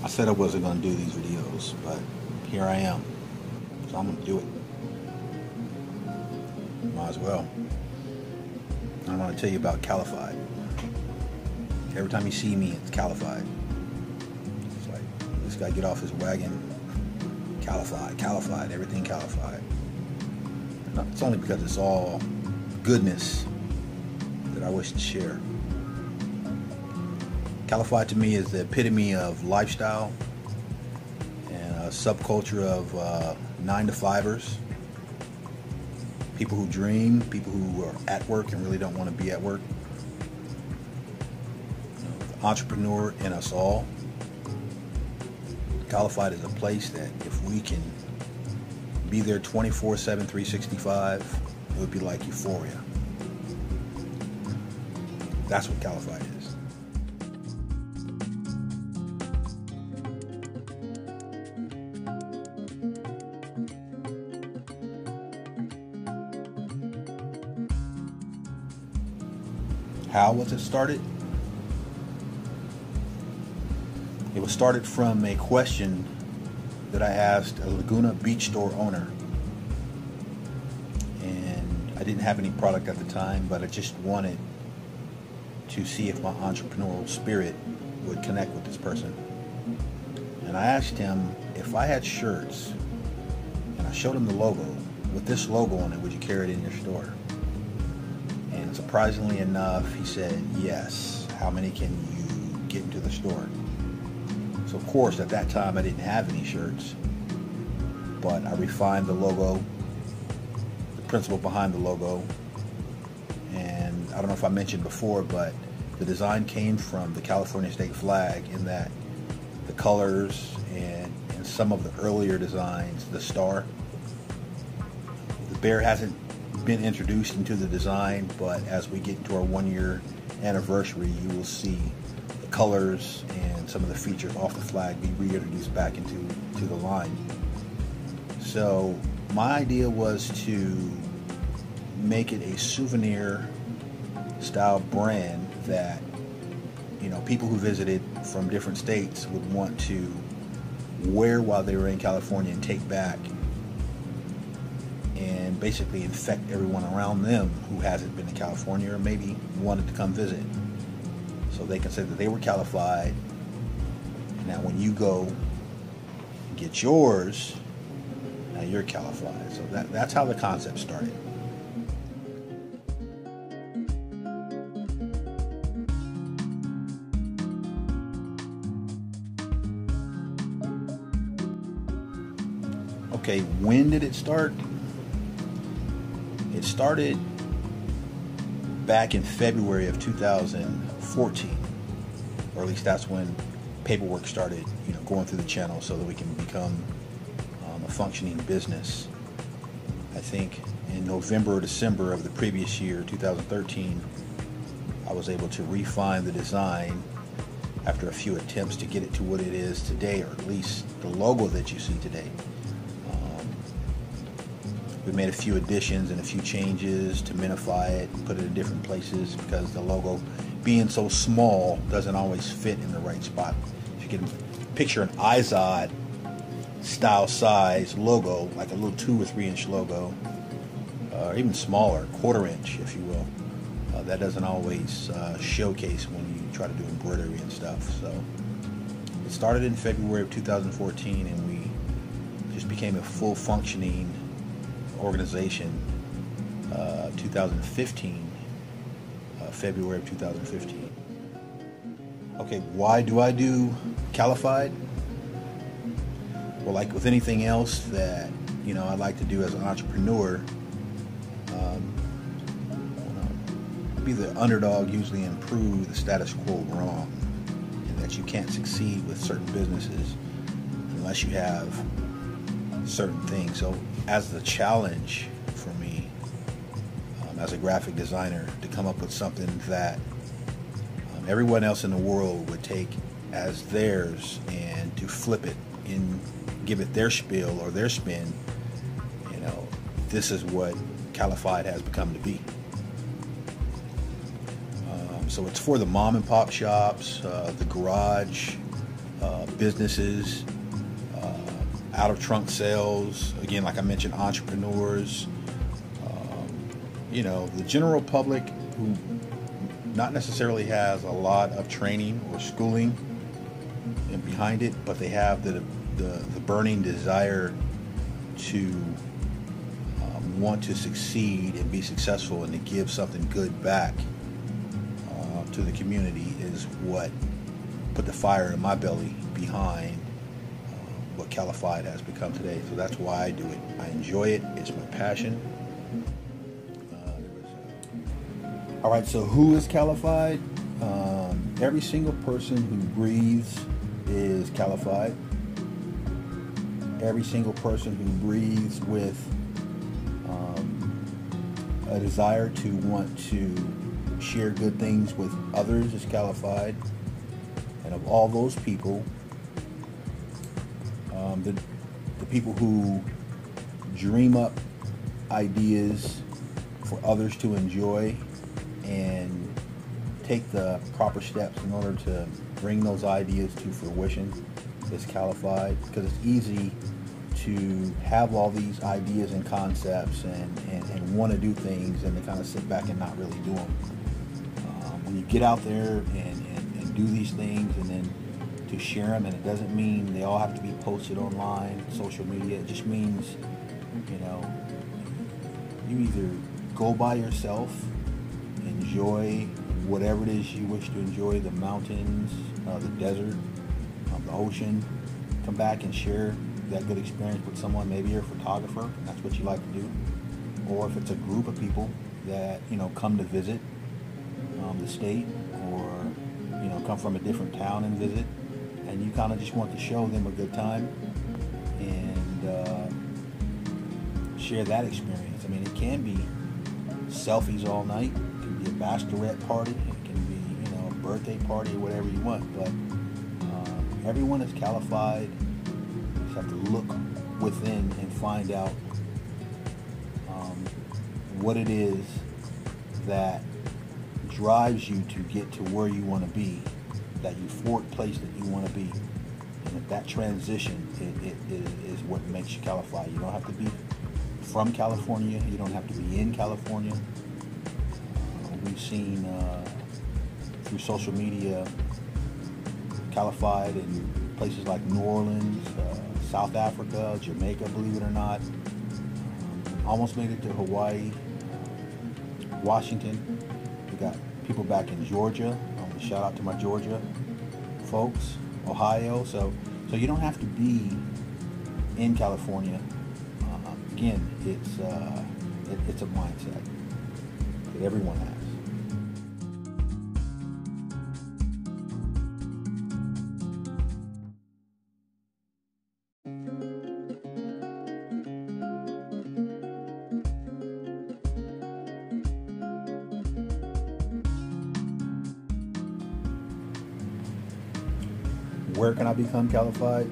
I said I wasn't going to do these videos, but here I am. So I'm going to do it. Might as well. I want to tell you about Calified. Every time you see me, it's Calified. It's like, this guy get off his wagon. Calified, Calified, everything Calified. No, it's only because it's all goodness that I wish to share. Calified to me is the epitome of lifestyle and a subculture of 9-to-5ers. People who dream, people who are at work and really don't want to be at work. The entrepreneur in us all. Calified is a place that if we can be there 24/7, 365, it would be like euphoria. That's what Calified is. How was it started? It was started from a question that I asked a Laguna Beach store owner. And I didn't have any product at the time, but I just wanted to see if my entrepreneurial spirit would connect with this person. And I asked him, if I had shirts and I showed him the logo, with this logo on it, would you carry it in your store? And surprisingly enough, he said, yes. How many can you get into the store? So of course, at that time, I didn't have any shirts, but I refined the logo, the principle behind the logo. And I don't know if I mentioned before, but the design came from the California state flag, in that the colors and some of the earlier designs, the star. The bear hasn't been introduced into the design, but as we get into our 1-year anniversary, you will see the colors and some of the features off the flag be reintroduced back into the line. So my idea was to make it a souvenir style brand that, you know, people who visited from different states would want to wear while they were in California and take back, and basically infect everyone around them who hasn't been to California or maybe wanted to come visit. So they can say that they were Calified. Now when you go get yours, now you're Calified. So that's how the concept started. Okay, when did it start? It started back in February of 2014, or at least that's when paperwork started, going through the channel so that we can become a functioning business. I think in November or December of the previous year, 2013, I was able to refine the design after a few attempts to get it to what it is today, or at least the logo that you see today. We made a few additions and a few changes to minify it and put it in different places, because the logo, being so small, doesn't always fit in the right spot. If you can picture an Izod style size logo, like a little 2 or 3 inch logo, or even smaller, 1/4 inch, if you will, that doesn't always showcase when you try to do embroidery and stuff. So it started in February of 2014, and we just became a full functioning organization 2015, February of 2015. Okay, why do I do Calified? Well, like with anything else that I like to do as an entrepreneur, be the underdog usually, and prove the status quo wrong, and that you can't succeed with certain businesses unless you have certain things. So as the challenge for me, as a graphic designer, to come up with something that everyone else in the world would take as theirs, and to flip it and give it their spiel or their spin, this is what Calified has become to be. So it's for the mom and pop shops, the garage, businesses, out of trunk sales. Again, like I mentioned, entrepreneurs. The general public who not necessarily has a lot of training or schooling and behind it, but they have the burning desire to want to succeed and be successful and to give something good back to the community is what put the fire in my belly behind what Calified has become today. So that's why I do it. I enjoy it. It's my passion. All right, so who is Calified? Every single person who breathes is Calified. Every single person who breathes with a desire to want to share good things with others is Calified. And of all those people, the people who dream up ideas for others to enjoy and take the proper steps in order to bring those ideas to fruition is Calified, because it's easy to have all these ideas and concepts and want to do things and to kind of sit back and not really do them. When you get out there and do these things and then to share them, and it doesn't mean they all have to be posted online, social media. It just means, you either go by yourself, enjoy whatever it is you wish to enjoy, the mountains, the desert, the ocean, come back and share that good experience with someone. Maybe you're a photographer and that's what you like to do, or if it's a group of people that come to visit the state, or come from a different town and visit, and you kind of just want to show them a good time and share that experience. I mean, it can be selfies all night, it can be a bachelorette party, it can be a birthday party, or whatever you want, but everyone is Calified. You just have to look within and find out what it is that drives you to get to where you want to be, that euphoric place that you want to be. And if that transition it is what makes you Calified. You don't have to be from California. You don't have to be in California. We've seen through social media Calified in places like New Orleans, South Africa, Jamaica, believe it or not. Almost made it to Hawaii, Washington. We got people back in Georgia. Shout out to my Georgia folks, Ohio. So you don't have to be in California. Again, it's a mindset that everyone has. Where can I become Calified?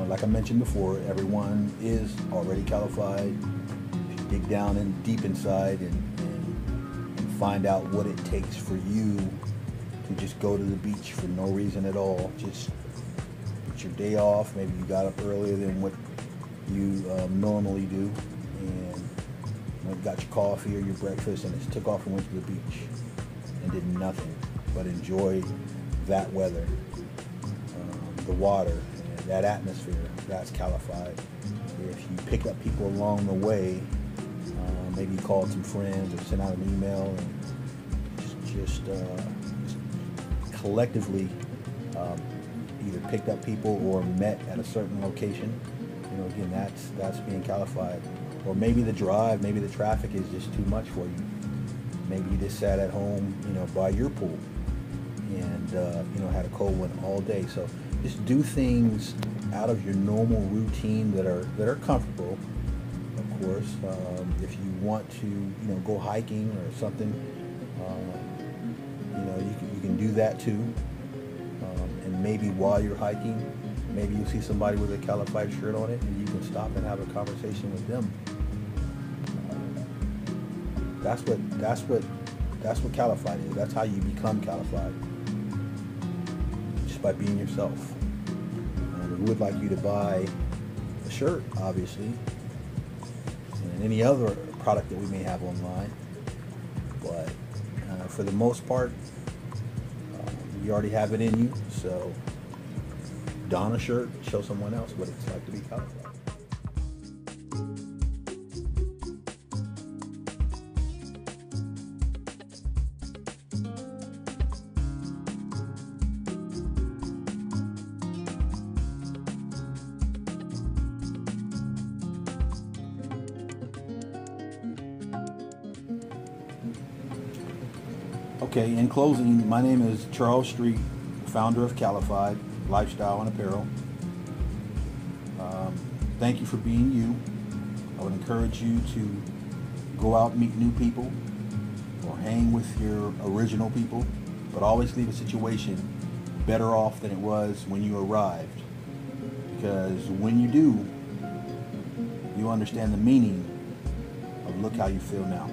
Like I mentioned before, everyone is already Calified. If you dig down and deep inside and find out what it takes for you to just go to the beach for no reason at all. Just put your day off. Maybe you got up earlier than what you normally do, and you got your coffee or your breakfast and just took off and went to the beach and did nothing but enjoy that weather, the water, and that atmosphere. That's Calified. If you pick up people along the way, maybe you called some friends or sent out an email and just collectively either picked up people or met at a certain location, again, that's being Calified. Or maybe the drive, maybe the traffic is just too much for you. Maybe you just sat at home, by your pool and had a cold one all day. So just do things out of your normal routine that are comfortable. Of course, if you want to go hiking or something, you can do that too. And maybe while you're hiking, maybe you see somebody with a Calified shirt on it, and you can stop and have a conversation with them. That's what Calified is. That's how you become Calified. Just by being yourself. We would like you to buy a shirt, obviously, and any other product that we may have online. But for the most part, you already have it in you. So don a shirt, show someone else what it's like to be calified. Okay, in closing, my name is Charles Street, founder of Calified Lifestyle and Apparel. Thank you for being you. I would encourage you to go out and meet new people or hang with your original people, but always leave a situation better off than it was when you arrived. Because when you do, you understand the meaning of look how you feel now.